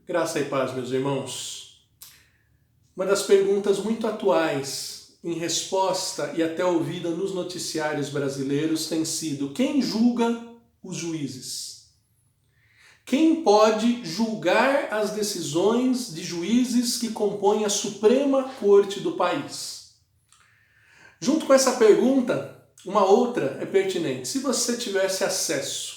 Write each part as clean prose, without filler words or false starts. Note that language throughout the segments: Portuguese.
Graça e paz, meus irmãos. Uma das perguntas muito atuais, em resposta e até ouvida nos noticiários brasileiros, tem sido: quem julga os juízes? Quem pode julgar as decisões de juízes que compõem a Suprema Corte do país? Junto com essa pergunta, uma outra é pertinente. Se você tivesse acesso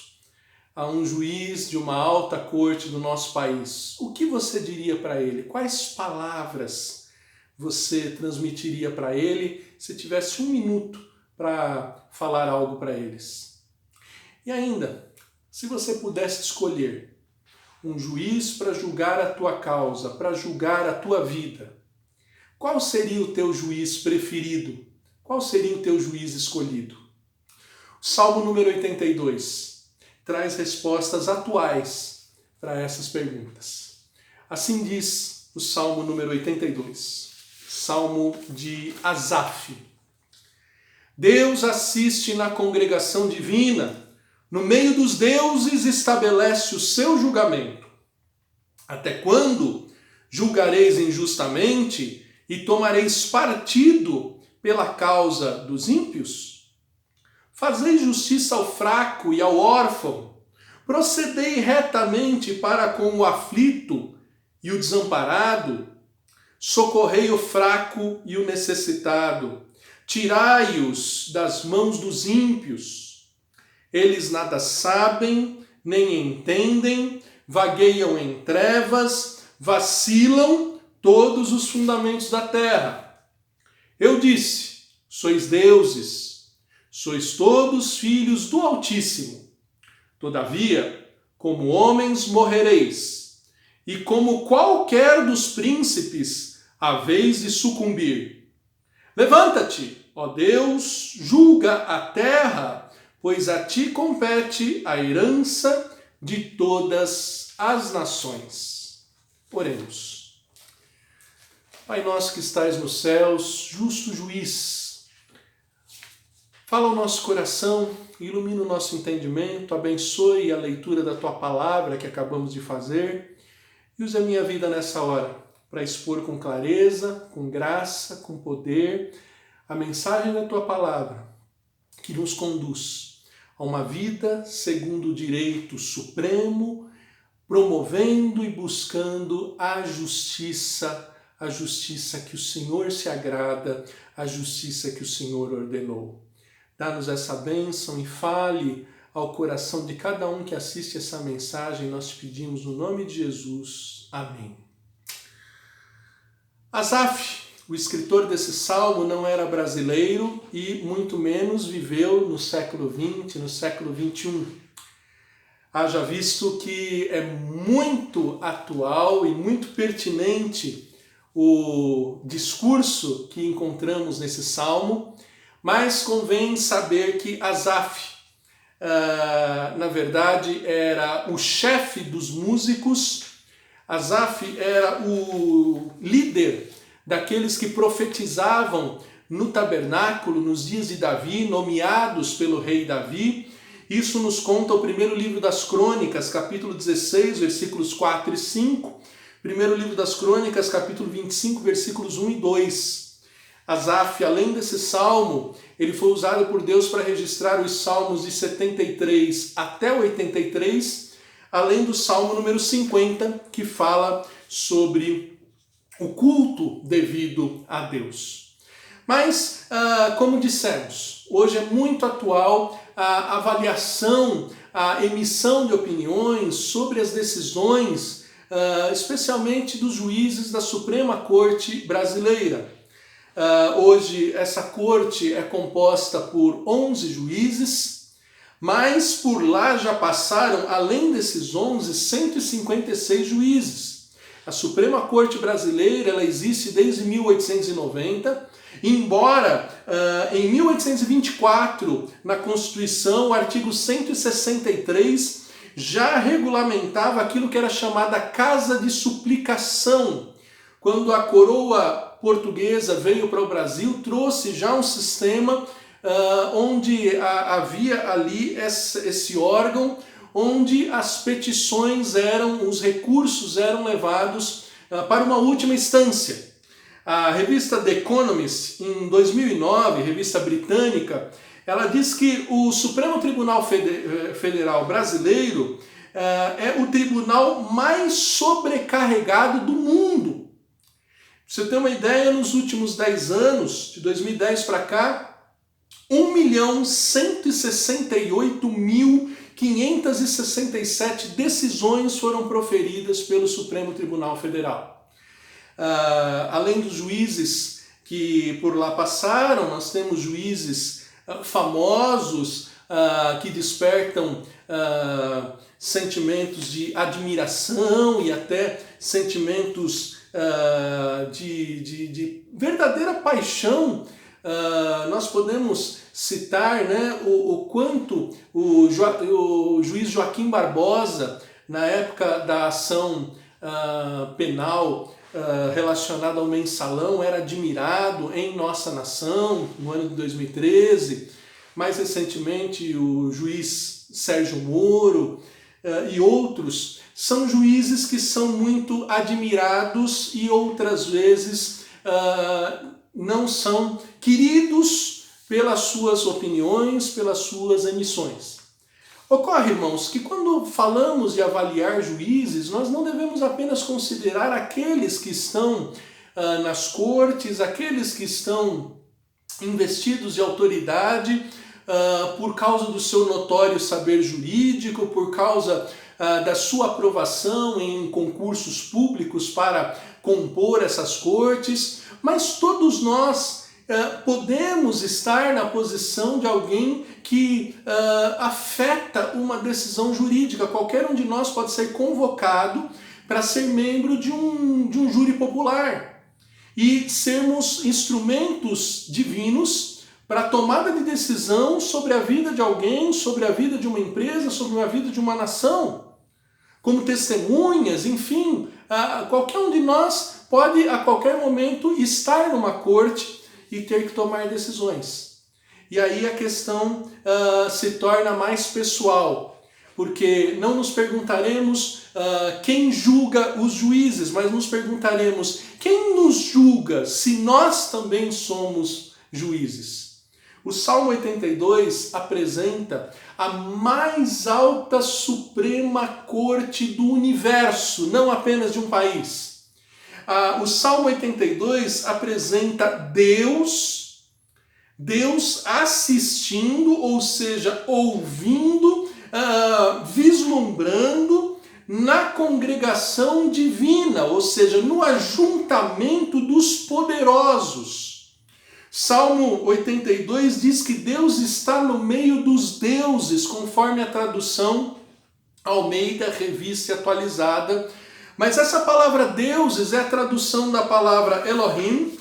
a um juiz de uma alta corte do nosso país, o que você diria para ele? Quais palavras você transmitiria para ele se tivesse 1 minuto para falar algo para eles? E ainda, se você pudesse escolher um juiz para julgar a tua causa, para julgar a tua vida, qual seria o teu juiz preferido? Qual seria o teu juiz escolhido? O Salmo número 82 traz respostas atuais para essas perguntas. Assim diz o Salmo número 82, Salmo de Asaf. Deus assiste na congregação divina, no meio dos deuses estabelece o seu julgamento. Até quando julgareis injustamente e tomareis partido pela causa dos ímpios? Fazei justiça ao fraco e ao órfão, procedei retamente para com o aflito e o desamparado, socorrei o fraco e o necessitado, tirai-os das mãos dos ímpios. Eles nada sabem, nem entendem, vagueiam em trevas, vacilam todos os fundamentos da terra. Eu disse: sois deuses, sois todos filhos do Altíssimo. Todavia, como homens morrereis, e como qualquer dos príncipes haveis de sucumbir. Levanta-te, ó Deus, julga a terra, pois a ti compete a herança de todas as nações. Oremos. Pai nosso que estais nos céus, justo juiz, fala ao nosso coração, ilumina o nosso entendimento, abençoe a leitura da Tua palavra que acabamos de fazer e use a minha vida nessa hora para expor com clareza, com graça, com poder a mensagem da Tua palavra que nos conduz a uma vida segundo o direito supremo, promovendo e buscando a justiça que o Senhor se agrada, a justiça que o Senhor ordenou. Dá-nos essa bênção e fale ao coração de cada um que assiste essa mensagem. Nós te pedimos no nome de Jesus. Amém. Asaf, o escritor desse salmo, não era brasileiro e muito menos viveu no século XX, no século XXI. Haja visto que é muito atual e muito pertinente o discurso que encontramos nesse salmo, mas convém saber que Asaf, na verdade, era o chefe dos músicos. Asaf era o líder daqueles que profetizavam no tabernáculo nos dias de Davi, nomeados pelo rei Davi. Isso nos conta o primeiro livro das Crônicas, capítulo 16, versículos 4 e 5. Primeiro livro das Crônicas, capítulo 25, versículos 1 e 2. Asaf, além desse salmo, ele foi usado por Deus para registrar os salmos de 73 até 83, além do salmo número 50, que fala sobre o culto devido a Deus. Mas, como dissemos, hoje é muito atual a avaliação, a emissão de opiniões sobre as decisões, especialmente dos juízes da Suprema Corte brasileira. Hoje essa corte é composta por 11 juízes, mas por lá já passaram, além desses 11, 156 juízes. A Suprema Corte Brasileira ela existe desde 1890, embora em 1824, na Constituição, o artigo 163 já regulamentava aquilo que era chamada Casa de Suplicação. Quando a coroa portuguesa veio para o Brasil, trouxe já um sistema onde havia ali esse órgão onde as petições os recursos eram levados para uma última instância. A revista The Economist, em 2009, revista britânica, ela diz que o Supremo Tribunal Federal brasileiro é o tribunal mais sobrecarregado do mundo. Pra você ter uma ideia, nos últimos 10 anos, de 2010 para cá, 1.168.567 decisões foram proferidas pelo Supremo Tribunal Federal. Além dos juízes que por lá passaram, nós temos juízes famosos que despertam sentimentos de admiração e até sentimentos de verdadeira paixão. Nós podemos citar, né, o quanto o juiz Joaquim Barbosa, na época da ação penal relacionada ao mensalão, era admirado em nossa nação, no ano de 2013. Mais recentemente, o juiz Sérgio Moro e outros são juízes que são muito admirados e outras vezes não são queridos pelas suas opiniões, pelas suas emissões. Ocorre, irmãos, que quando falamos de avaliar juízes, nós não devemos apenas considerar aqueles que estão nas cortes, aqueles que estão investidos de autoridade por causa do seu notório saber jurídico, por causa da sua aprovação em concursos públicos para compor essas cortes, mas todos nós podemos estar na posição de alguém que afeta uma decisão jurídica. Qualquer um de nós pode ser convocado para ser membro de um júri popular e sermos instrumentos divinos para a tomada de decisão sobre a vida de alguém, sobre a vida de uma empresa, sobre a vida de uma nação, como testemunhas, enfim. Qualquer um de nós pode a qualquer momento estar numa corte e ter que tomar decisões. E aí a questão se torna mais pessoal, porque não nos perguntaremos quem julga os juízes, mas nos perguntaremos quem nos julga se nós também somos juízes. O Salmo 82 apresenta a mais alta Suprema Corte do universo, não apenas de um país. O Salmo 82 apresenta Deus assistindo, ou seja, ouvindo, vislumbrando na congregação divina, ou seja, no ajuntamento dos poderosos. Salmo 82 diz que Deus está no meio dos deuses, conforme a tradução Almeida, Revista Atualizada. Mas essa palavra deuses é a tradução da palavra Elohim,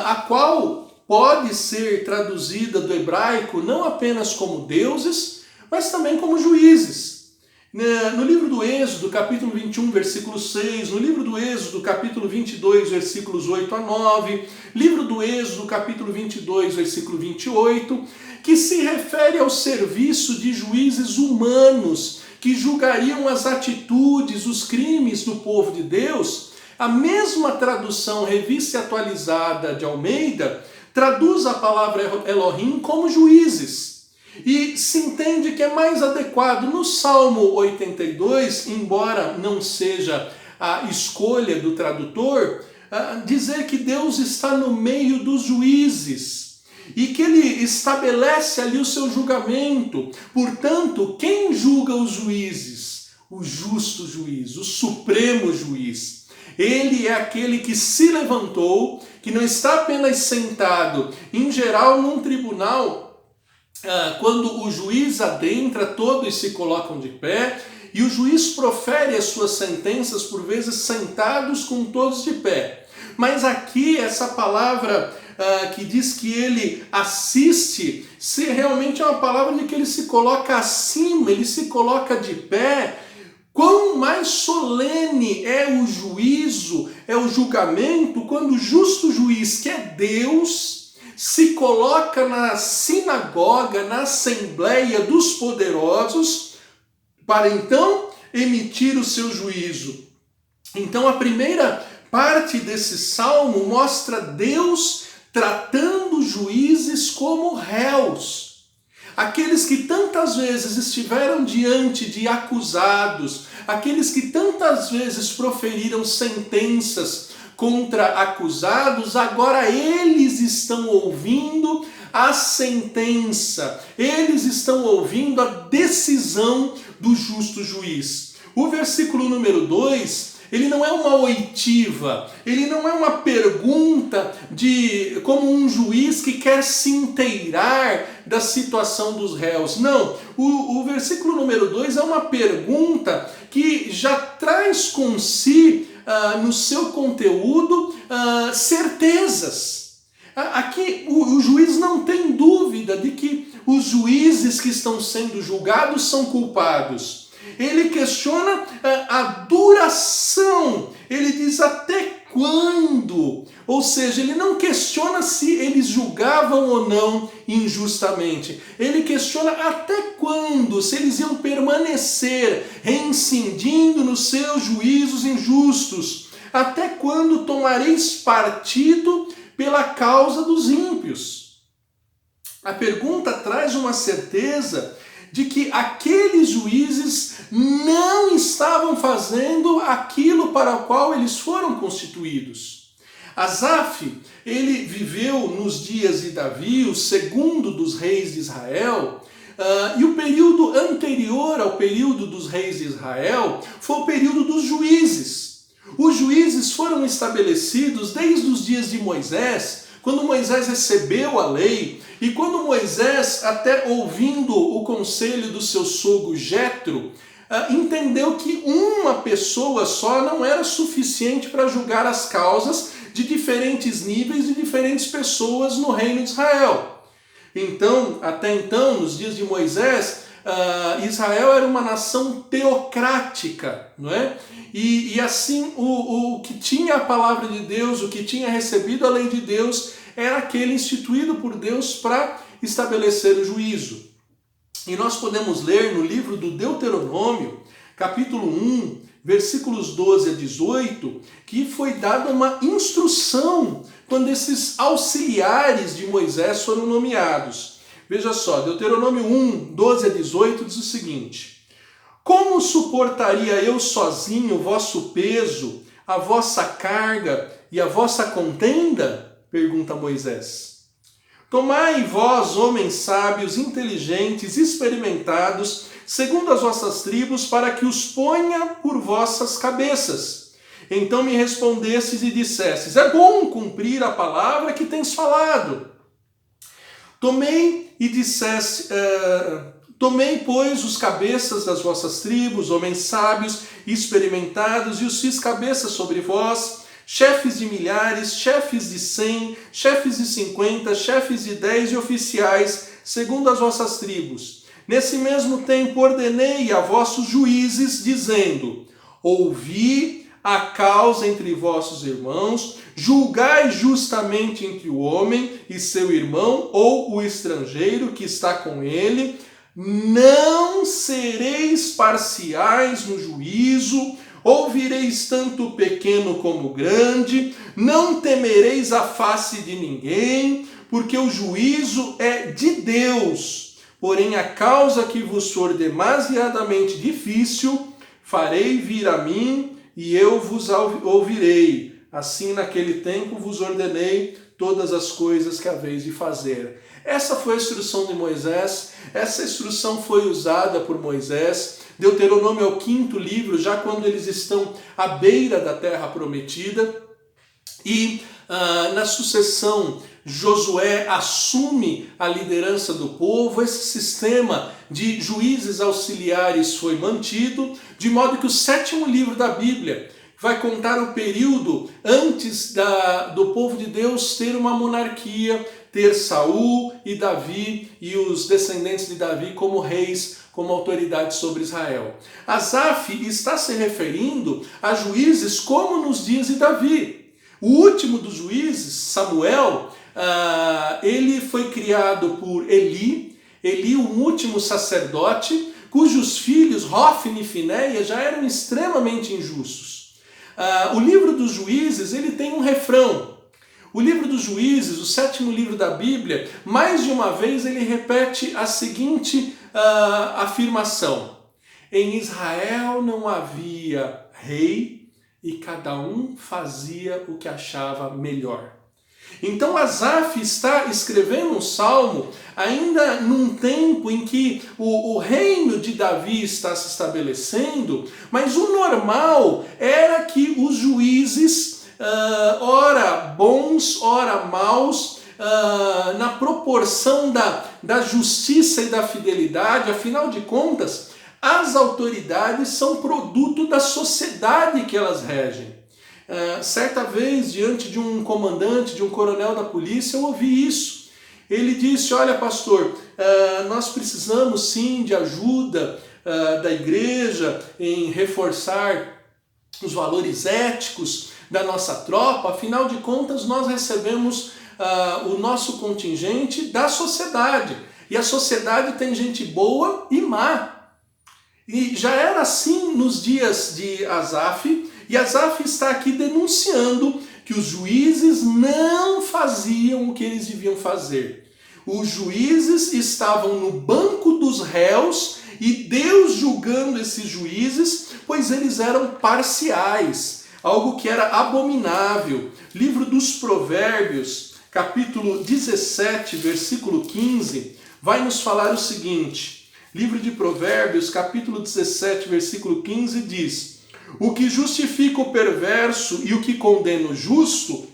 a qual pode ser traduzida do hebraico não apenas como deuses, mas também como juízes. No livro do Êxodo, capítulo 21, versículo 6, no livro do Êxodo, capítulo 22, versículos 8 a 9, livro do Êxodo, capítulo 22, versículo 28, que se refere ao serviço de juízes humanos que julgariam as atitudes, os crimes do povo de Deus. A mesma tradução, Revista Atualizada de Almeida, traduz a palavra Elohim como juízes. E se entende que é mais adequado no Salmo 82, embora não seja a escolha do tradutor, dizer que Deus está no meio dos juízes e que ele estabelece ali o seu julgamento. Portanto, quem julga os juízes? O justo juiz, o supremo juiz. Ele é aquele que se levantou, que não está apenas sentado, em geral, num tribunal. Quando o juiz adentra, todos se colocam de pé e o juiz profere as suas sentenças, por vezes sentados com todos de pé. Mas aqui essa palavra que diz que ele assiste, se realmente é uma palavra de que ele se coloca acima, ele se coloca de pé. Quão mais solene é o juízo, é o julgamento, quando o justo juiz, que é Deus, se coloca na sinagoga, na assembleia dos poderosos, para então emitir o seu juízo. Então a primeira parte desse salmo mostra Deus tratando os juízes como réus. Aqueles que tantas vezes estiveram diante de acusados, aqueles que tantas vezes proferiram sentenças contra acusados, agora eles estão ouvindo a sentença, eles estão ouvindo a decisão do justo juiz. O versículo número 2, ele não é uma oitiva, ele não é uma pergunta como um juiz que quer se inteirar da situação dos réus. Não, o versículo número 2 é uma pergunta que já traz com si, no seu conteúdo, certezas. Aqui o juiz não tem dúvida de que os juízes que estão sendo julgados são culpados. Ele questiona a duração, ele diz até quando, ou seja, ele não questiona se eles julgavam ou não injustamente, ele questiona até quando, se eles iam permanecer reincidindo nos seus juízos injustos, até quando tomareis partido pela causa dos ímpios. A pergunta traz uma certeza de que aqueles juízes não estavam fazendo aquilo para o qual eles foram constituídos. Asaf, ele viveu nos dias de Davi, o segundo dos reis de Israel, e o período anterior ao período dos reis de Israel foi o período dos juízes. Os juízes foram estabelecidos desde os dias de Moisés, quando Moisés recebeu a lei, e quando Moisés, até ouvindo o conselho do seu sogro Jetro, entendeu que uma pessoa só não era suficiente para julgar as causas de diferentes níveis de diferentes pessoas no reino de Israel. Então, até então, nos dias de Moisés, Israel era uma nação teocrática, não é? E assim, o que tinha a palavra de Deus, o que tinha recebido a lei de Deus, era aquele instituído por Deus para estabelecer o juízo. E nós podemos ler no livro do Deuteronômio, capítulo 1, versículos 12 a 18, que foi dada uma instrução quando esses auxiliares de Moisés foram nomeados. Veja só, Deuteronômio 1, 12 a 18 diz o seguinte: Como suportaria eu sozinho o vosso peso, a vossa carga e a vossa contenda? Pergunta Moisés. Tomai vós, homens sábios, inteligentes, experimentados, segundo as vossas tribos, para que os ponha por vossas cabeças. Então me respondestes e dissestes: é bom cumprir a palavra que tens falado. Tomei, pois, os cabeças das vossas tribos, homens sábios, experimentados, e os fiz cabeças sobre vós, chefes de milhares, chefes de 100, chefes de 50, chefes de 10 e oficiais, segundo as vossas tribos. Nesse mesmo tempo ordenei a vossos juízes, dizendo: ouvi a causa entre vossos irmãos, julgai justamente entre o homem e seu irmão, ou o estrangeiro que está com ele, não sereis parciais no juízo, ouvireis tanto o pequeno como o grande, não temereis a face de ninguém, porque o juízo é de Deus. Porém, a causa que vos for demasiadamente difícil, farei vir a mim, e eu vos ouvirei. Assim, naquele tempo, vos ordenei todas as coisas que haveis de fazer. Essa foi a instrução de Moisés, essa instrução foi usada por Moisés. Deuteronômio é o 5º livro, já quando eles estão à beira da terra prometida. E na sucessão, Josué assume a liderança do povo. Esse sistema de juízes auxiliares foi mantido, de modo que o 7º livro da Bíblia vai contar o período antes do povo de Deus ter uma monarquia, ter Saul e Davi e os descendentes de Davi como reis, como autoridade sobre Israel. Asaf está se referindo a juízes como nos dias de Davi. O último dos juízes, Samuel, ele foi criado por Eli, o último sacerdote, cujos filhos, Hofni e Finéia, já eram extremamente injustos. O livro dos Juízes, ele tem um refrão. O livro dos Juízes, o 7º livro da Bíblia, mais de uma vez ele repete a seguinte afirmação: em Israel não havia rei e cada um fazia o que achava melhor. Então Asaf está escrevendo um salmo ainda num tempo em que o reino de Davi está se estabelecendo, mas o normal era que os juízes, ora bons, ora maus, na proporção da justiça e da fidelidade, afinal de contas, as autoridades são produto da sociedade que elas regem. Certa vez, diante de um comandante, de um coronel da polícia, eu ouvi isso. Ele disse: olha, pastor, nós precisamos sim de ajuda da igreja em reforçar os valores éticos da nossa tropa, afinal de contas nós recebemos o nosso contingente da sociedade, e a sociedade tem gente boa e má. E já era assim nos dias de Asaf, e Asaf está aqui denunciando que os juízes não faziam o que eles deviam fazer. Os juízes estavam no banco dos réus e Deus julgando esses juízes, pois eles eram parciais, algo que era abominável. Livro dos Provérbios, capítulo 17, versículo 15, vai nos falar o seguinte. Livro de Provérbios, capítulo 17, versículo 15 diz: o que justifica o perverso e o que condena o justo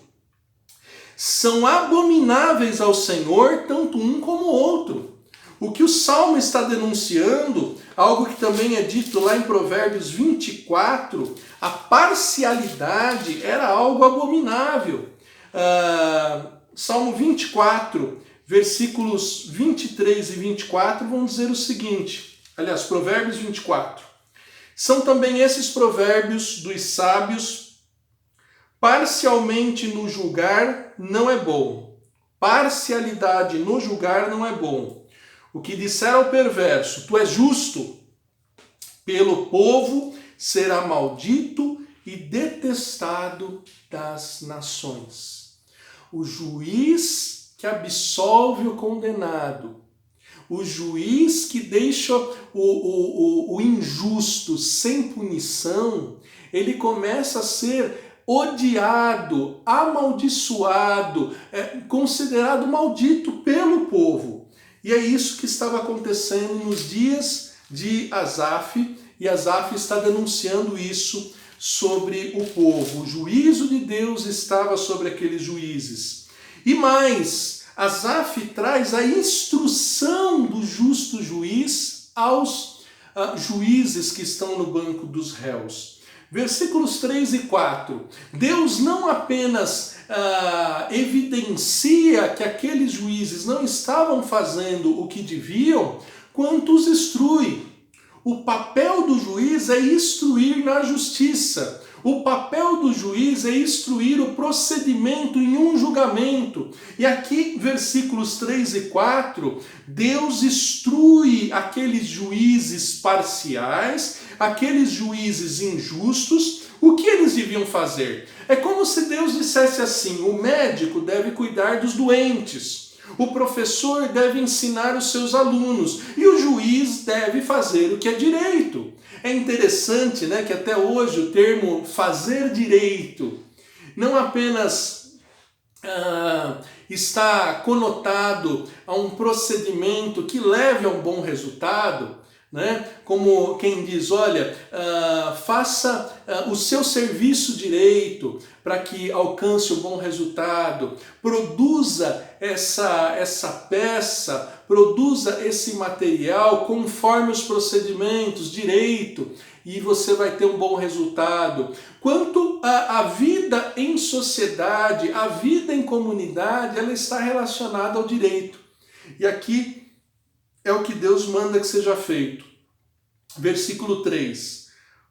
são abomináveis ao Senhor, tanto um como o outro. O que o Salmo está denunciando, algo que também é dito lá em Provérbios 24, a parcialidade era algo abominável. Salmo 24, versículos 23 e 24 vão dizer o seguinte, aliás, Provérbios 24. São também esses provérbios dos sábios: parcialmente no julgar não é bom. Parcialidade no julgar não é bom. O que disser ao perverso, tu és justo, pelo povo será maldito e detestado das nações. O juiz que absolve o condenado, o juiz que deixa o injusto sem punição, ele começa a ser odiado, amaldiçoado, considerado maldito pelo povo. E é isso que estava acontecendo nos dias de Asaf, e Asaf está denunciando isso sobre o povo. O juízo de Deus estava sobre aqueles juízes. E mais, Asaf traz a instrução do justo juiz aos juízes que estão no banco dos réus. Versículos 3 e 4. Deus não apenas evidencia que aqueles juízes não estavam fazendo o que deviam, quanto os instrui. O papel do juiz é instruir na justiça. O papel do juiz é instruir o procedimento em um julgamento. E aqui, versículos 3 e 4, Deus instrui aqueles juízes parciais, aqueles juízes injustos, o que eles deviam fazer. É como se Deus dissesse assim: o médico deve cuidar dos doentes, o professor deve ensinar os seus alunos e o juiz deve fazer o que é direito. É interessante, né, que até hoje o termo fazer direito não apenas está conotado a um procedimento que leve a um bom resultado, né? Como quem diz, olha, faça o seu serviço direito para que alcance o bom resultado, produza essa peça, produza esse material conforme os procedimentos, direito, e você vai ter um bom resultado. Quanto à vida em sociedade, a vida em comunidade, ela está relacionada ao direito. E aqui é o que Deus manda que seja feito. Versículo 3.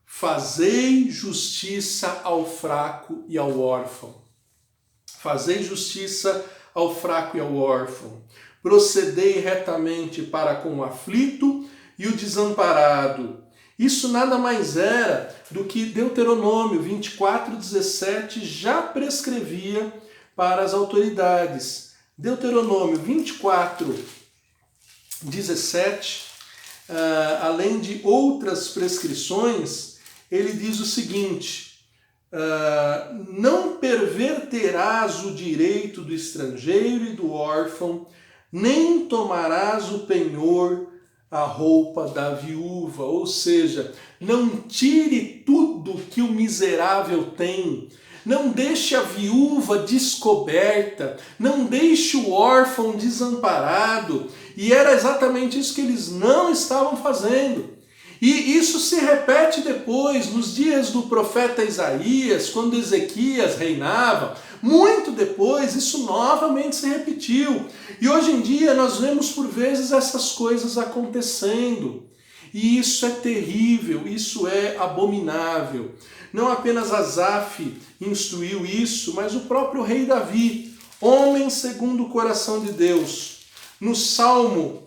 Fazei justiça ao fraco e ao órfão. Fazei justiça ao fraco e ao órfão. Procedei retamente para com o aflito, e o desamparado. Isso nada mais era do que Deuteronômio 24:17 já prescrevia para as autoridades. Deuteronômio 24:17, além de outras prescrições, ele diz o seguinte: não perverterás o direito do estrangeiro e do órfão, nem tomarás o penhor, a roupa da viúva. Ou seja, não tire tudo que o miserável tem, não deixe a viúva descoberta, não deixe o órfão desamparado. E era exatamente isso que eles não estavam fazendo. E isso se repete depois, nos dias do profeta Isaías, quando Ezequias reinava. Muito depois, isso novamente se repetiu. E hoje em dia nós vemos por vezes essas coisas acontecendo. E isso é terrível, isso é abominável. Não apenas Asaf instruiu isso, mas o próprio rei Davi, homem segundo o coração de Deus. No Salmo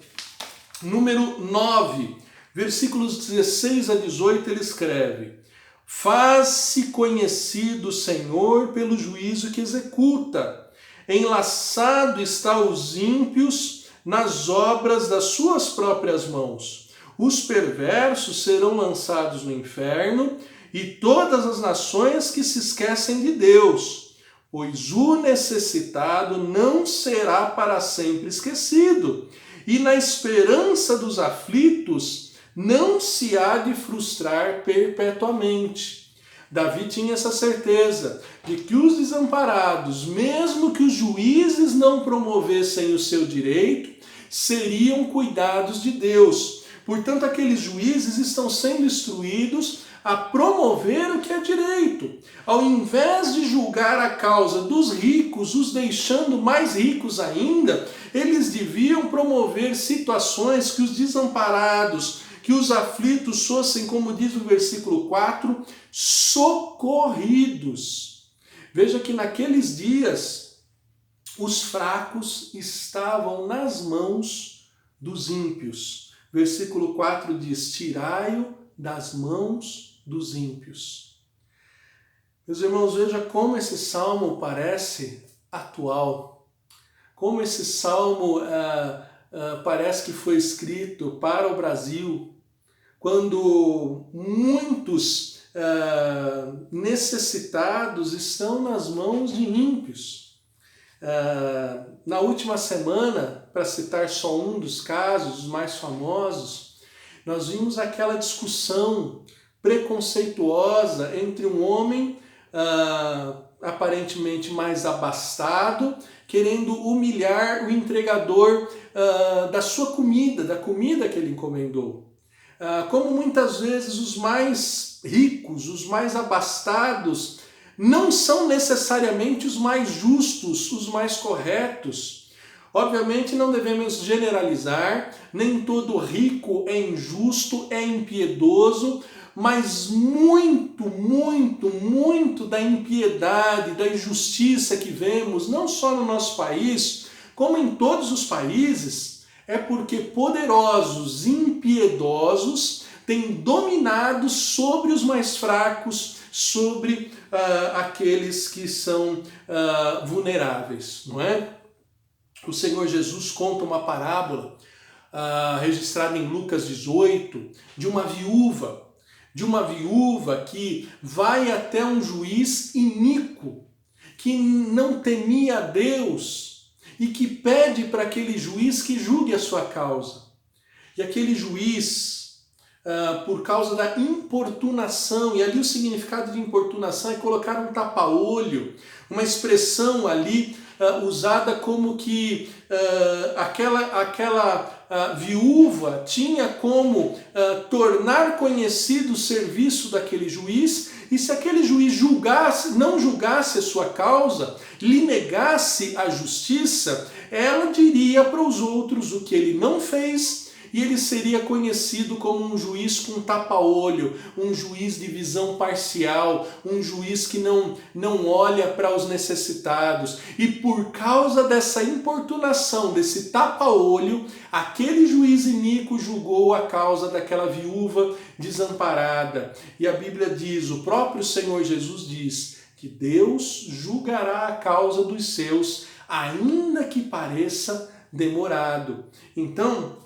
número 9, versículos 16 a 18, ele escreve: faz-se conhecido o Senhor pelo juízo que executa. Enlaçado está os ímpios nas obras das suas próprias mãos. Os perversos serão lançados no inferno e todas as nações que se esquecem de Deus, pois o necessitado não será para sempre esquecido, e na esperança dos aflitos não se há de frustrar perpetuamente. Davi tinha essa certeza de que os desamparados, mesmo que os juízes não promovessem o seu direito, seriam cuidados de Deus. Portanto, aqueles juízes estão sendo instruídos a promover o que é direito. Ao invés de julgar a causa dos ricos, os deixando mais ricos ainda, eles deviam promover situações que os desamparados, que os aflitos fossem, como diz o versículo 4, socorridos. Veja que naqueles dias os fracos estavam nas mãos dos ímpios. Versículo 4 diz: tirai-o das mãos dos ímpios. Meus irmãos, veja como esse salmo parece atual. Como esse salmo parece que foi escrito para o Brasil, quando muitos necessitados estão nas mãos de ímpios. Na última semana, para citar só um dos casos, os mais famosos, nós vimos aquela discussão preconceituosa entre um homem aparentemente mais abastado, querendo humilhar o entregador da sua comida, da comida que ele encomendou. Como muitas vezes os mais ricos, os mais abastados, não são necessariamente os mais justos, os mais corretos. Obviamente não devemos generalizar, nem todo rico é injusto, é impiedoso, mas muito da impiedade, da injustiça que vemos, não só no nosso país, como em todos os países, é porque poderosos, impiedosos, têm dominado sobre os mais fracos, sobre aqueles que são vulneráveis, não é? O Senhor Jesus conta uma parábola registrada em Lucas 18, de uma viúva que vai até um juiz iníquo, que não temia a Deus e que pede para aquele juiz que julgue a sua causa. E aquele juiz, por causa da importunação, e ali o significado de importunação é colocar um tapa-olho, uma expressão ali usada como que aquela viúva tinha como tornar conhecido o serviço daquele juiz, e se aquele juiz não julgasse a sua causa, lhe negasse a justiça, ela diria para os outros o que ele não fez e ele seria conhecido como um juiz com tapa-olho, um juiz de visão parcial, um juiz que não olha para os necessitados. E por causa dessa importunação, desse tapa-olho, aquele juiz iníquo julgou a causa daquela viúva desamparada. E a Bíblia diz, o próprio Senhor Jesus diz, que Deus julgará a causa dos seus, ainda que pareça demorado. Então,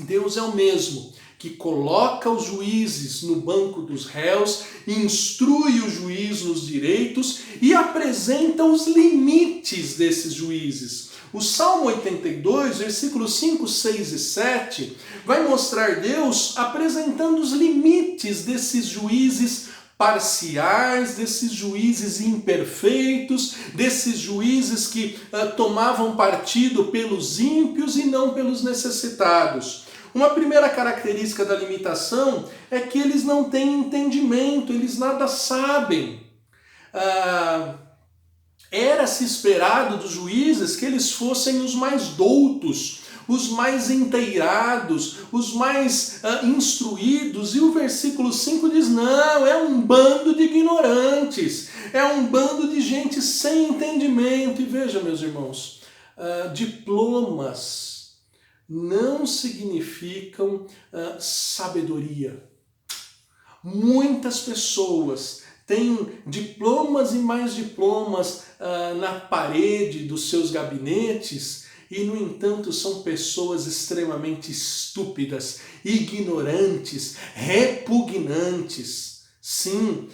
Deus é o mesmo que coloca os juízes no banco dos réus, instrui o juiz nos direitos e apresenta os limites desses juízes. O Salmo 82, versículos 5, 6 e 7, vai mostrar Deus apresentando os limites desses juízes parciais, desses juízes imperfeitos, desses juízes que tomavam partido pelos ímpios e não pelos necessitados. Uma primeira característica da limitação é que eles não têm entendimento, eles nada sabem. Era-se esperado dos juízes que eles fossem os mais doutos, os mais inteirados, os mais instruídos, e o versículo 5 diz, não, é um bando de ignorantes, é um bando de gente sem entendimento. E veja, meus irmãos, diplomas não significam sabedoria. Muitas pessoas têm diplomas e mais diplomas na parede dos seus gabinetes, e, no entanto, são pessoas extremamente estúpidas, ignorantes, repugnantes. Sim,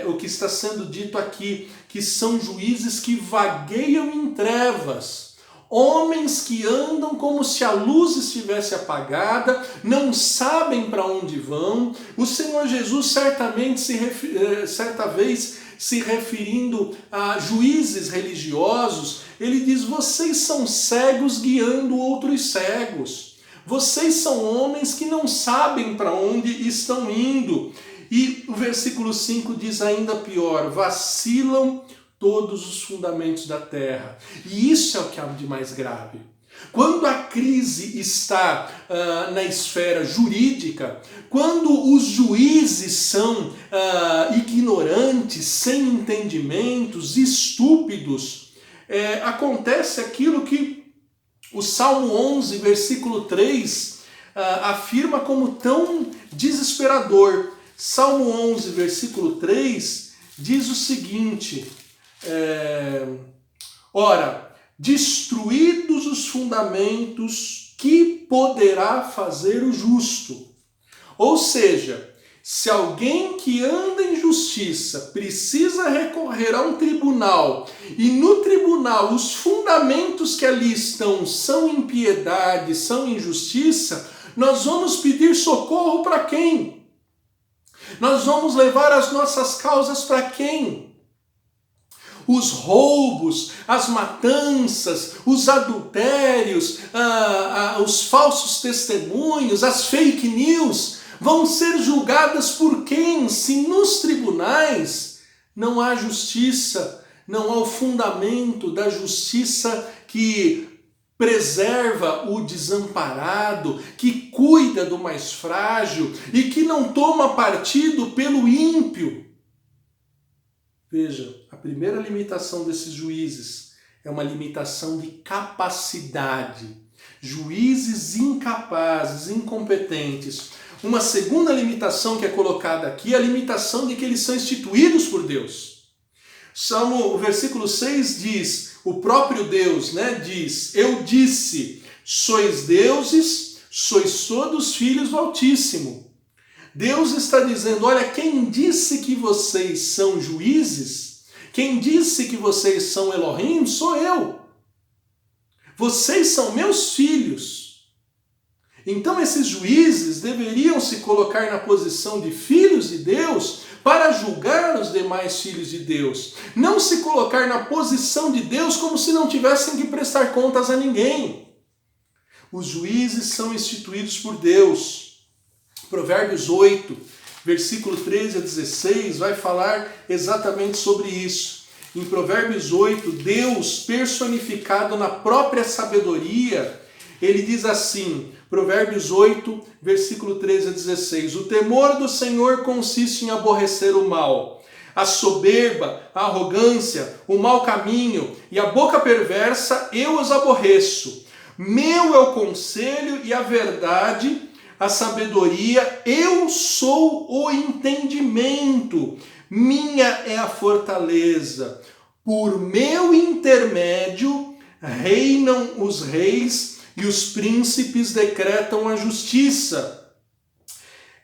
o que está sendo dito aqui, que são juízes que vagueiam em trevas, homens que andam como se a luz estivesse apagada, não sabem para onde vão. O Senhor Jesus certamente certa vez, se referindo a juízes religiosos, ele diz, vocês são cegos guiando outros cegos. Vocês são homens que não sabem para onde estão indo. E o versículo 5 diz ainda pior, vacilam todos os fundamentos da terra. E isso é o que há de mais grave. Quando a crise está na esfera jurídica, quando os juízes são ignorantes, sem entendimentos, estúpidos, acontece aquilo que o Salmo 11, versículo 3, afirma como tão desesperador. Salmo 11, versículo 3, diz o seguinte, ora, destruídos os fundamentos, que poderá fazer o justo? Ou seja, se alguém que anda em justiça precisa recorrer a um tribunal, e no tribunal os fundamentos que ali estão são impiedade, são injustiça, nós vamos pedir socorro para quem? Nós vamos levar as nossas causas para quem? Os roubos, as matanças, os adultérios, os falsos testemunhos, as fake news vão ser julgadas por quem? Se nos tribunais não há justiça, não há o fundamento da justiça que preserva o desamparado, que cuida do mais frágil e que não toma partido pelo ímpio. Veja, a primeira limitação desses juízes é uma limitação de capacidade. Juízes incapazes, incompetentes. Uma segunda limitação que é colocada aqui é a limitação de que eles são instituídos por Deus. O versículo 6 diz, o próprio Deus, diz, eu disse, sois deuses, sois todos filhos do Altíssimo. Deus está dizendo, olha, quem disse que vocês são juízes, quem disse que vocês são Elohim, sou eu. Vocês são meus filhos. Então esses juízes deveriam se colocar na posição de filhos de Deus para julgar os demais filhos de Deus. Não se colocar na posição de Deus como se não tivessem que prestar contas a ninguém. Os juízes são instituídos por Deus. Provérbios 8, versículo 13 a 16, vai falar exatamente sobre isso. Em Provérbios 8, Deus personificado na própria sabedoria, Ele diz assim, Provérbios 8, versículo 13 a 16, o temor do Senhor consiste em aborrecer o mal, a soberba, a arrogância, o mau caminho e a boca perversa eu os aborreço. Meu é o conselho e a verdade, a sabedoria, eu sou o entendimento, minha é a fortaleza. Por meu intermédio reinam os reis e os príncipes decretam a justiça.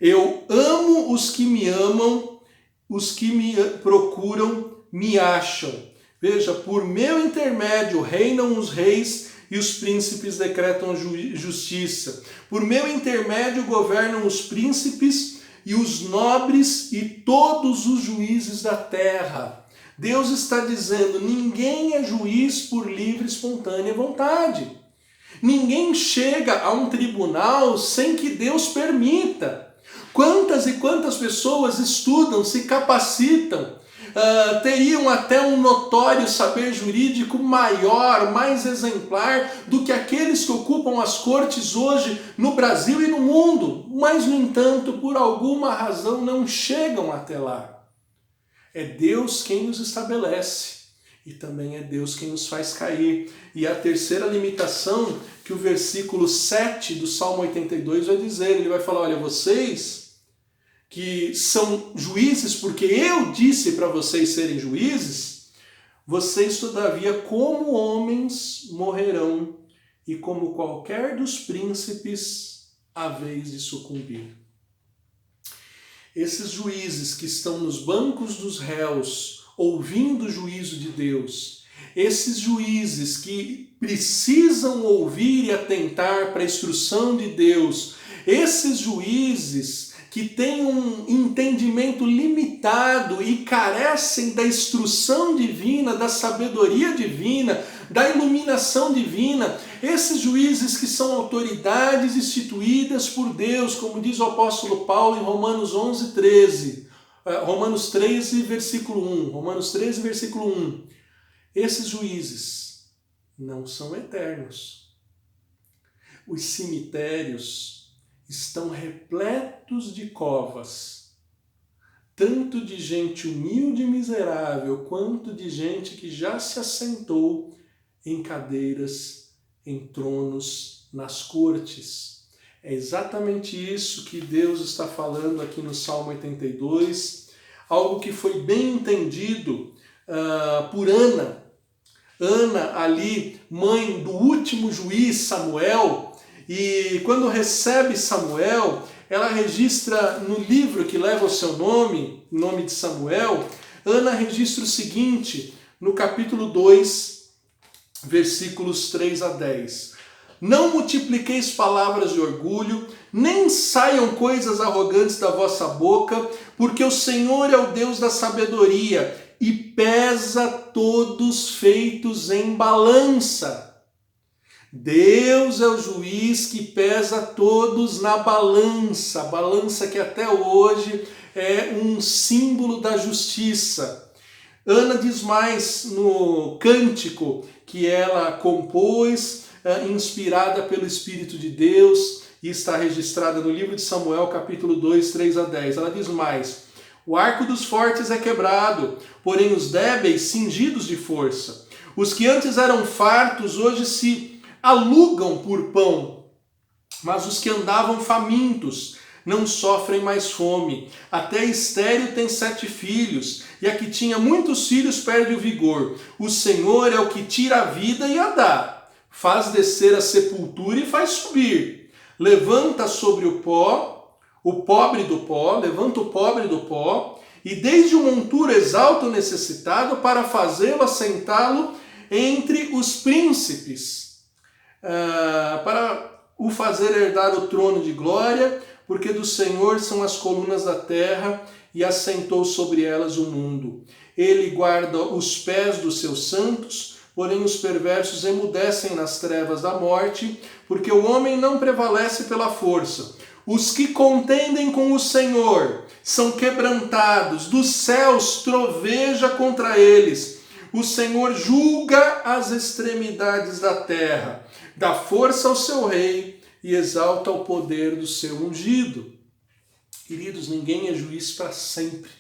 Eu amo os que me amam, os que me procuram me acham. Veja, por meu intermédio reinam os reis e os príncipes decretam justiça. Por meu intermédio governam os príncipes e os nobres e todos os juízes da terra. Deus está dizendo, ninguém é juiz por livre e espontânea vontade. Ninguém chega a um tribunal sem que Deus permita. Quantas e quantas pessoas estudam, se capacitam, teriam até um notório saber jurídico maior, mais exemplar do que aqueles que ocupam as cortes hoje no Brasil e no mundo, mas, no entanto, por alguma razão não chegam até lá. É Deus quem nos estabelece e também é Deus quem nos faz cair. E a terceira limitação que o versículo 7 do Salmo 82 vai dizer, ele vai falar, olha, vocês que são juízes, porque eu disse para vocês serem juízes, vocês, todavia, como homens morrerão, e como qualquer dos príncipes, haveis de sucumbir. Esses juízes que estão nos bancos dos réus, ouvindo o juízo de Deus, esses juízes que precisam ouvir e atentar para a instrução de Deus, esses juízes que têm um entendimento limitado e carecem da instrução divina, da sabedoria divina, da iluminação divina, esses juízes que são autoridades instituídas por Deus, como diz o apóstolo Paulo em Romanos 13, versículo 1, Romanos 13, versículo 1, esses juízes não são eternos. Os cemitérios estão repletos de covas, tanto de gente humilde e miserável, quanto de gente que já se assentou em cadeiras, em tronos, nas cortes. É exatamente isso que Deus está falando aqui no Salmo 82, algo que foi bem entendido por Ana. Ana, ali, mãe do último juiz Samuel, e quando recebe Samuel, ela registra no livro que leva o seu nome, o nome de Samuel, Ana registra o seguinte, no capítulo 2, versículos 3 a 10. Não multipliqueis palavras de orgulho, nem saiam coisas arrogantes da vossa boca, porque o Senhor é o Deus da sabedoria e pesa todos feitos em balança. Deus é o juiz que pesa todos na balança, a balança que até hoje é um símbolo da justiça. Ana diz mais no cântico que ela compôs, inspirada pelo Espírito de Deus, e está registrada no livro de Samuel, capítulo 2, 3 a 10. Ela diz mais, o arco dos fortes é quebrado, porém os débeis cingidos de força. Os que antes eram fartos, hoje se alugam por pão, mas os que andavam famintos não sofrem mais fome. Até a estéril tem 7 filhos, e a que tinha muitos filhos perde o vigor. O Senhor é o que tira a vida e a dá, faz descer a sepultura e faz subir. Levanta sobre o pó, o pobre do pó, levanta o pobre do pó, e desde o monturo exalta o necessitado para fazê-lo assentá-lo entre os príncipes. Para o fazer herdar o trono de glória, porque do Senhor são as colunas da terra e assentou sobre elas o mundo. Ele guarda os pés dos seus santos, porém os perversos emudecem nas trevas da morte, porque o homem não prevalece pela força. Os que contendem com o Senhor são quebrantados, dos céus troveja contra eles. O Senhor julga as extremidades da terra. dá força ao seu rei e exalta o poder do seu ungido. Queridos, ninguém é juiz para sempre.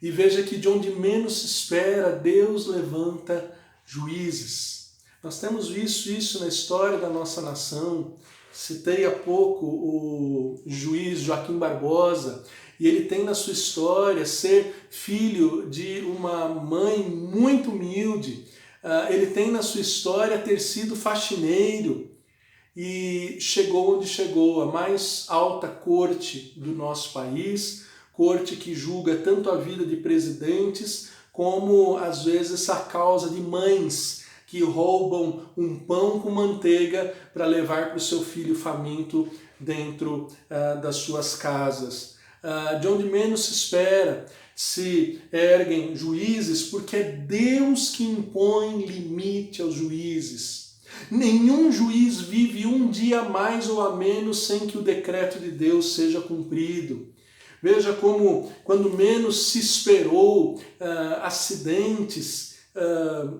E veja que de onde menos se espera, Deus levanta juízes. Nós temos visto isso na história da nossa nação. Citei há pouco o juiz Joaquim Barbosa, e ele tem na sua história ser filho de uma mãe muito humilde. Ele tem na sua história ter sido faxineiro e chegou onde chegou, a mais alta corte do nosso país, corte que julga tanto a vida de presidentes como, às vezes, a causa de mães que roubam um pão com manteiga para levar para o seu filho faminto dentro das suas casas. De onde menos se espera, se erguem juízes, porque é Deus que impõe limite aos juízes. Nenhum juiz vive um dia a mais ou a menos sem que o decreto de Deus seja cumprido. Veja como, quando menos se esperou, acidentes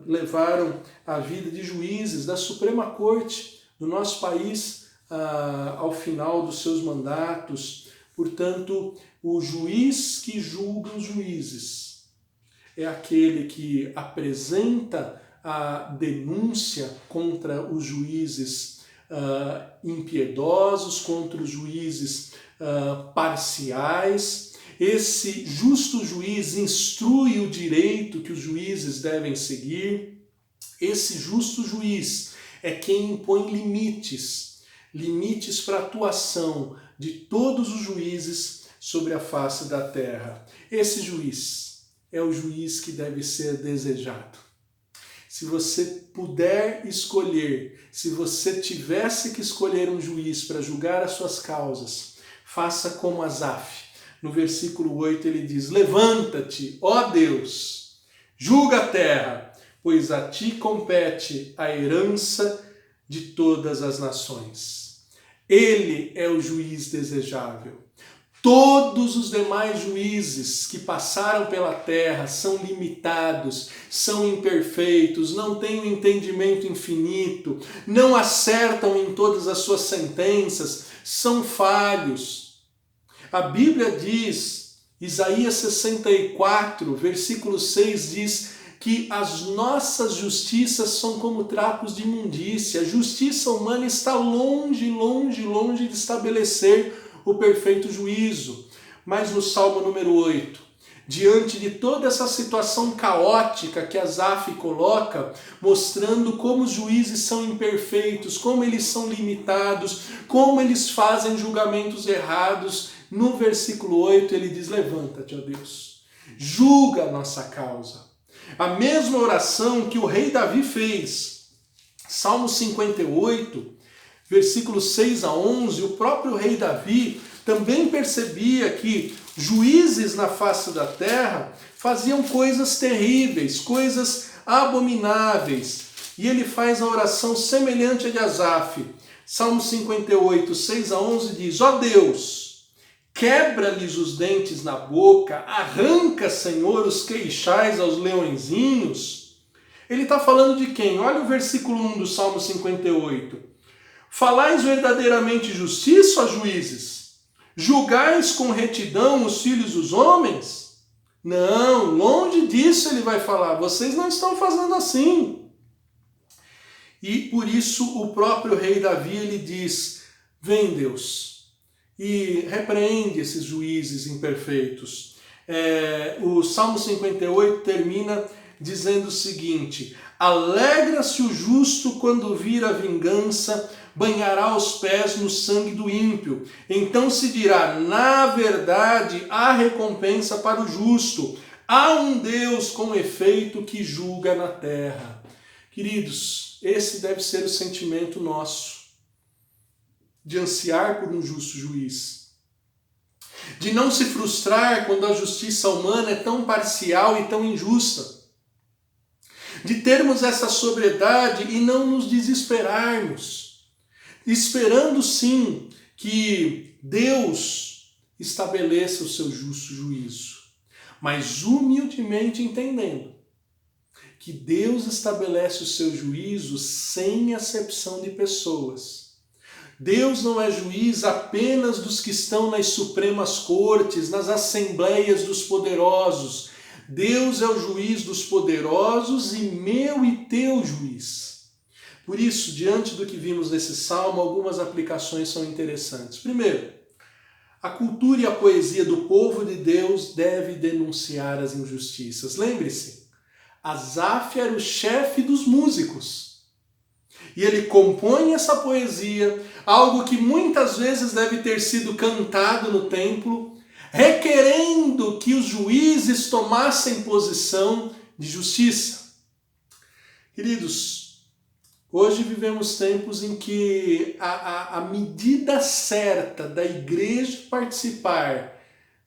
levaram a vida de juízes da Suprema Corte do nosso país ao final dos seus mandatos. Portanto, o juiz que julga os juízes é aquele que apresenta a denúncia contra os juízes impiedosos, contra os juízes parciais. Esse justo juiz instrui o direito que os juízes devem seguir. Esse justo juiz é quem impõe limites para a atuação de todos os juízes sobre a face da terra. Esse juiz é o juiz que deve ser desejado. Se você puder escolher, se você tivesse que escolher um juiz para julgar as suas causas, faça como Asaf. No versículo 8 ele diz: levanta-te, ó Deus, julga a terra, pois a ti compete a herança de todas as nações. Ele é o juiz desejável. Todos os demais juízes que passaram pela terra são limitados, são imperfeitos, não têm um entendimento infinito, não acertam em todas as suas sentenças, são falhos. A Bíblia diz, Isaías 64, versículo 6 diz que as nossas justiças são como trapos de imundícia. A justiça humana está longe de estabelecer o perfeito juízo. Mas no Salmo número 8, diante de toda essa situação caótica que Asaf coloca, mostrando como os juízes são imperfeitos, como eles são limitados, como eles fazem julgamentos errados, no versículo 8 ele diz: levanta-te, ó Deus, julga a nossa causa. A mesma oração que o rei Davi fez, Salmo 58, versículos 6 a 11, o próprio rei Davi também percebia que juízes na face da terra faziam coisas terríveis, coisas abomináveis. E ele faz a oração semelhante a de Asaf. Salmo 58, 6 a 11 diz: ó Deus, quebra-lhes os dentes na boca, arranca, Senhor, os queixais aos leõezinhos. Ele está falando de quem? Olha o versículo 1 do Salmo 58. Falais verdadeiramente justiça, ó juízes? Julgais com retidão os filhos dos homens? Não, longe disso ele vai falar. Vocês não estão fazendo assim. E por isso o próprio rei Davi ele diz: vem, Deus, e repreende esses juízes imperfeitos. O Salmo 58 termina dizendo o seguinte: alegra-se o justo quando vir a vingança, banhará os pés no sangue do ímpio. Então se dirá: na verdade há recompensa para o justo. Há um Deus com efeito que julga na terra. Queridos, esse deve ser o sentimento nosso, de ansiar por um justo juiz, de não se frustrar quando a justiça humana é tão parcial e tão injusta, de termos essa sobriedade e não nos desesperarmos, esperando sim que Deus estabeleça o seu justo juízo, mas humildemente entendendo que Deus estabelece o seu juízo sem acepção de pessoas. Deus não é juiz apenas dos que estão nas supremas cortes, nas assembleias dos poderosos. Deus é o juiz dos poderosos e meu e teu juiz. Por isso, diante do que vimos nesse salmo, algumas aplicações são interessantes. Primeiro, a cultura e a poesia do povo de Deus deve denunciar as injustiças. Lembre-se, Asaf era o chefe dos músicos. E ele compõe essa poesia, algo que muitas vezes deve ter sido cantado no templo, requerendo que os juízes tomassem posição de justiça. Queridos, hoje vivemos tempos em que a medida certa da igreja participar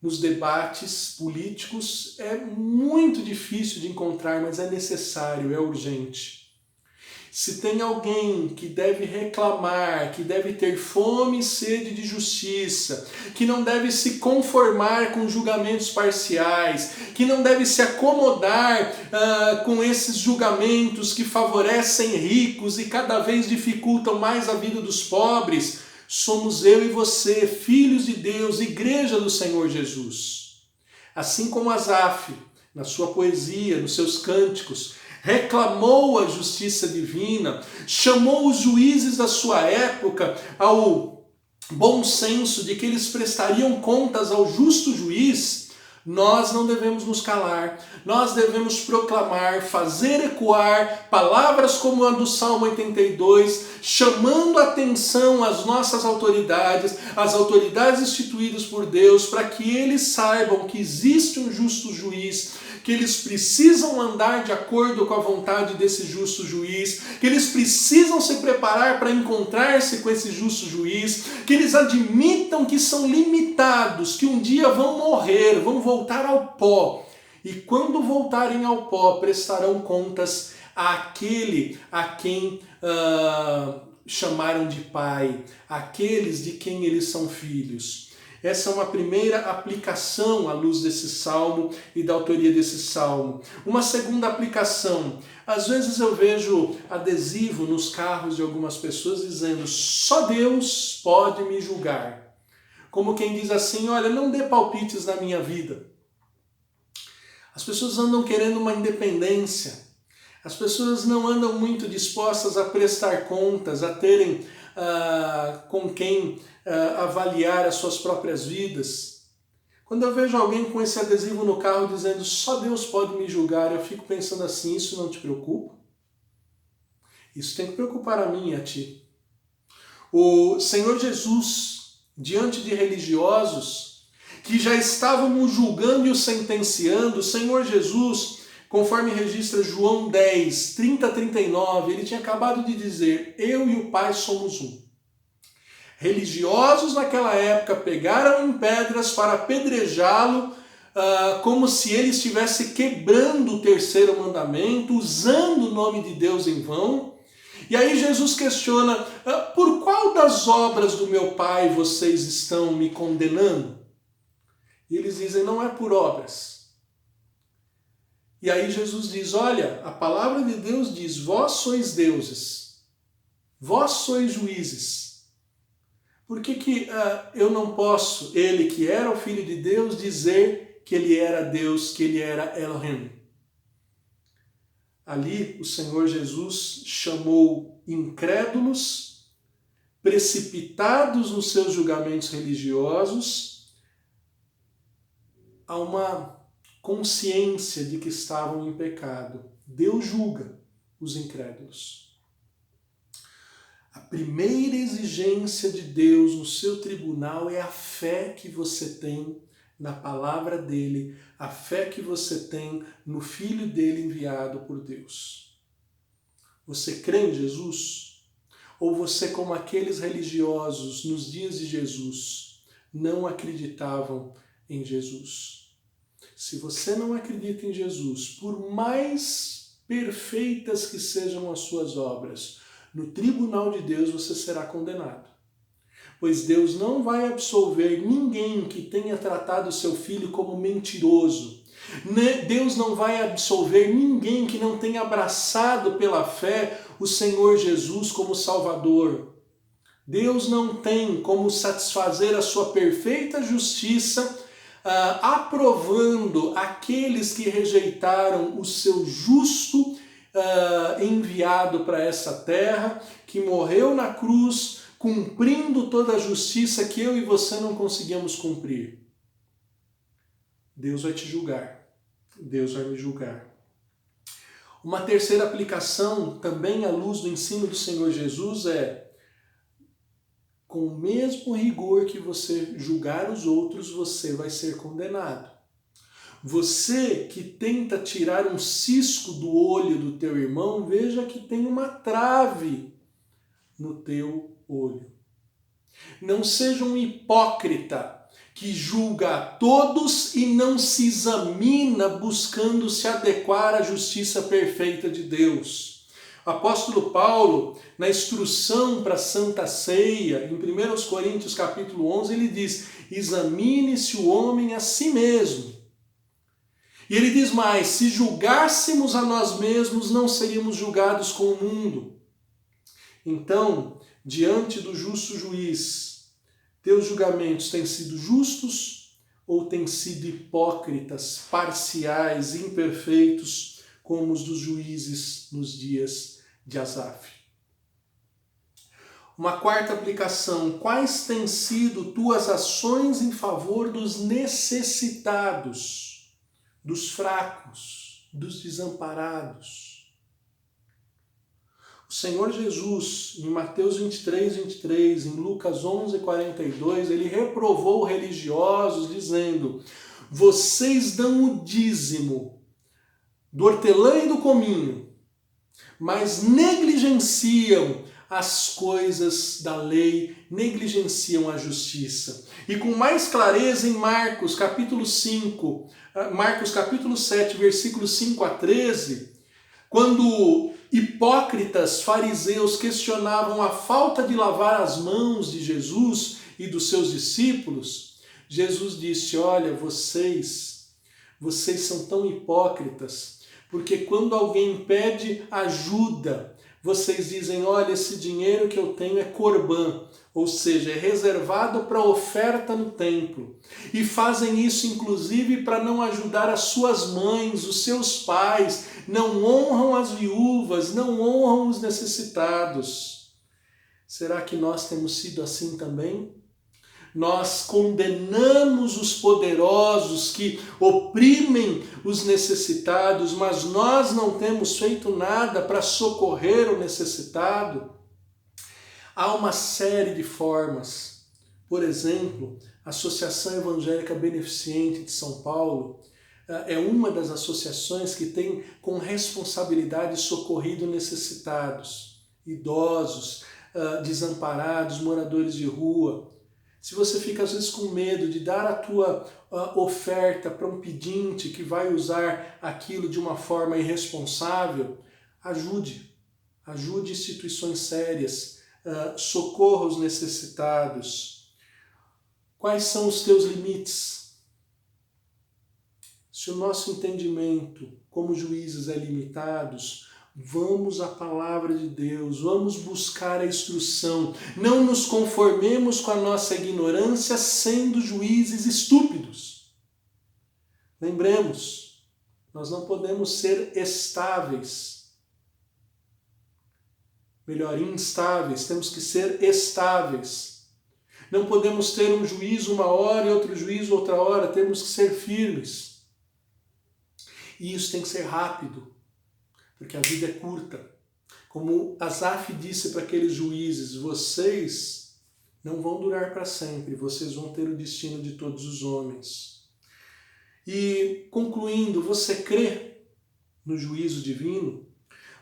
nos debates políticos é muito difícil de encontrar, mas é necessário, é urgente. Se tem alguém que deve reclamar, que deve ter fome e sede de justiça, que não deve se conformar com julgamentos parciais, que não deve se acomodar com esses julgamentos que favorecem ricos e cada vez dificultam mais a vida dos pobres, somos eu e você, filhos de Deus, igreja do Senhor Jesus. Assim como Asaf, na sua poesia, nos seus cânticos, reclamou a justiça divina, chamou os juízes da sua época ao bom senso de que eles prestariam contas ao justo juiz, nós não devemos nos calar, nós devemos proclamar, fazer ecoar palavras como a do Salmo 82, chamando atenção às nossas autoridades, às autoridades instituídas por Deus, para que eles saibam que existe um justo juiz, que eles precisam andar de acordo com a vontade desse justo juiz, que eles precisam se preparar para encontrar-se com esse justo juiz, que eles admitam que são limitados, que um dia vão morrer, vão voltar ao pó. E quando voltarem ao pó, prestarão contas àquele a quem chamaram de pai, àqueles de quem eles são filhos. Essa é uma primeira aplicação à luz desse salmo e da autoria desse salmo. Uma segunda aplicação. Às vezes eu vejo adesivo nos carros de algumas pessoas dizendo: só Deus pode me julgar. Como quem diz assim: olha, não dê palpites na minha vida. As pessoas andam querendo uma independência. As pessoas não andam muito dispostas a prestar contas, a terem com quem avaliar as suas próprias vidas. Quando eu vejo alguém com esse adesivo no carro dizendo só Deus pode me julgar, eu fico pensando assim: isso não te preocupa? Isso tem que preocupar a mim e a ti. O Senhor Jesus, diante de religiosos que já estavam o julgando e o sentenciando, o Senhor Jesus, conforme registra João 10, 30 a 39, ele tinha acabado de dizer: eu e o Pai somos um. Religiosos naquela época pegaram em pedras para apedrejá-lo, como se ele estivesse quebrando o terceiro mandamento, usando o nome de Deus em vão. E aí Jesus questiona: por qual das obras do meu Pai vocês estão me condenando? E eles dizem: não é por obras. E aí Jesus diz: olha, a palavra de Deus diz: vós sois deuses, vós sois juízes. Por que eu não posso, ele que era o Filho de Deus, dizer que ele era Deus, que ele era Elohim? Ali o Senhor Jesus chamou incrédulos, precipitados nos seus julgamentos religiosos, a uma consciência de que estavam em pecado. Deus julga os incrédulos. A primeira exigência de Deus no seu tribunal é a fé que você tem na palavra dele, a fé que você tem no Filho dele enviado por Deus. Você crê em Jesus? Ou você, como aqueles religiosos nos dias de Jesus, não acreditavam em Jesus? Se você não acredita em Jesus, por mais perfeitas que sejam as suas obras, no tribunal de Deus você será condenado. Pois Deus não vai absolver ninguém que tenha tratado seu filho como mentiroso, Deus não vai absolver ninguém que não tenha abraçado pela fé o Senhor Jesus como Salvador. Deus não tem como satisfazer a sua perfeita justiça aprovando aqueles que rejeitaram o seu justo enviado para essa terra, que morreu na cruz, cumprindo toda a justiça que eu e você não conseguimos cumprir. Deus vai te julgar. Deus vai me julgar. Uma terceira aplicação, também à luz do ensino do Senhor Jesus, é: com o mesmo rigor que você julgar os outros, você vai ser condenado. Você que tenta tirar um cisco do olho do teu irmão, veja que tem uma trave no teu olho. Não seja um hipócrita que julga a todos e não se examina buscando se adequar à justiça perfeita de Deus. O apóstolo Paulo, na instrução para a Santa Ceia, em 1 Coríntios capítulo 11, ele diz: examine-se o homem a si mesmo. E ele diz mais: se julgássemos a nós mesmos, não seríamos julgados com o mundo. Então, diante do justo juiz, teus julgamentos têm sido justos ou têm sido hipócritas, parciais, imperfeitos, como os dos juízes nos dias de Asaf? Uma quarta aplicação: quais têm sido tuas ações em favor dos necessitados, dos fracos, dos desamparados? O Senhor Jesus, em Mateus 23, em Lucas 11:42, ele reprovou religiosos dizendo: vocês dão o dízimo do hortelã e do cominho, mas negligenciam as coisas da lei, negligenciam a justiça. E com mais clareza em Marcos capítulo 7, versículos 5 a 13, quando hipócritas fariseus questionavam a falta de lavar as mãos de Jesus e dos seus discípulos, Jesus disse: olha, vocês são tão hipócritas, porque quando alguém pede ajuda, vocês dizem: olha, esse dinheiro que eu tenho é corbã, ou seja, é reservado para oferta no templo. E fazem isso inclusive para não ajudar as suas mães, os seus pais, não honram as viúvas, não honram os necessitados. Será que nós temos sido assim também? Nós condenamos os poderosos que oprimem os necessitados, mas nós não temos feito nada para socorrer o necessitado. Há uma série de formas. Por exemplo, a Associação Evangélica Beneficente de São Paulo é uma das associações que tem com responsabilidade socorrido necessitados, idosos, desamparados, moradores de rua. Se você fica às vezes com medo de dar a tua oferta para um pedinte que vai usar aquilo de uma forma irresponsável, ajude instituições sérias, socorra os necessitados. Quais são os teus limites? Se o nosso entendimento como juízes é limitado, vamos à palavra de Deus, vamos buscar a instrução. Não nos conformemos com a nossa ignorância sendo juízes estúpidos. Lembremos, nós não podemos ser estáveis. Melhor, instáveis, temos que ser estáveis. Não podemos ter um juízo uma hora e outro juízo outra hora, temos que ser firmes. E isso tem que ser rápido, porque a vida é curta. Como Asaf disse para aqueles juízes: vocês não vão durar para sempre, vocês vão ter o destino de todos os homens. E concluindo, você crê no juízo divino?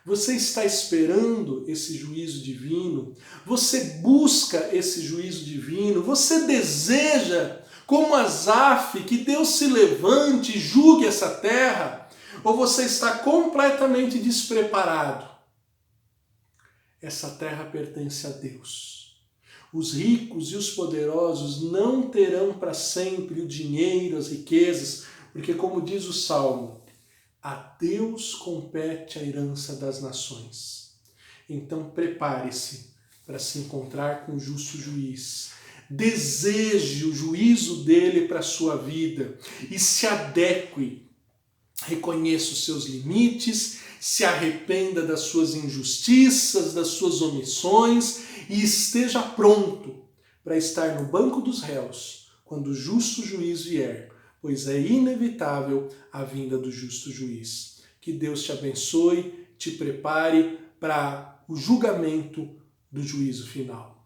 Você está esperando esse juízo divino? Você busca esse juízo divino? Você deseja, como Asaf, que Deus se levante e julgue essa terra? Ou você está completamente despreparado? Essa terra pertence a Deus. Os ricos e os poderosos não terão para sempre o dinheiro, as riquezas. Porque, como diz o Salmo, a Deus compete a herança das nações. Então prepare-se para se encontrar com o justo juiz. Deseje o juízo dele para a sua vida e se adeque. Reconheça os seus limites, se arrependa das suas injustiças, das suas omissões e esteja pronto para estar no banco dos réus quando o justo juiz vier, pois é inevitável a vinda do justo juiz. Que Deus te abençoe, te prepare para o julgamento do juízo final.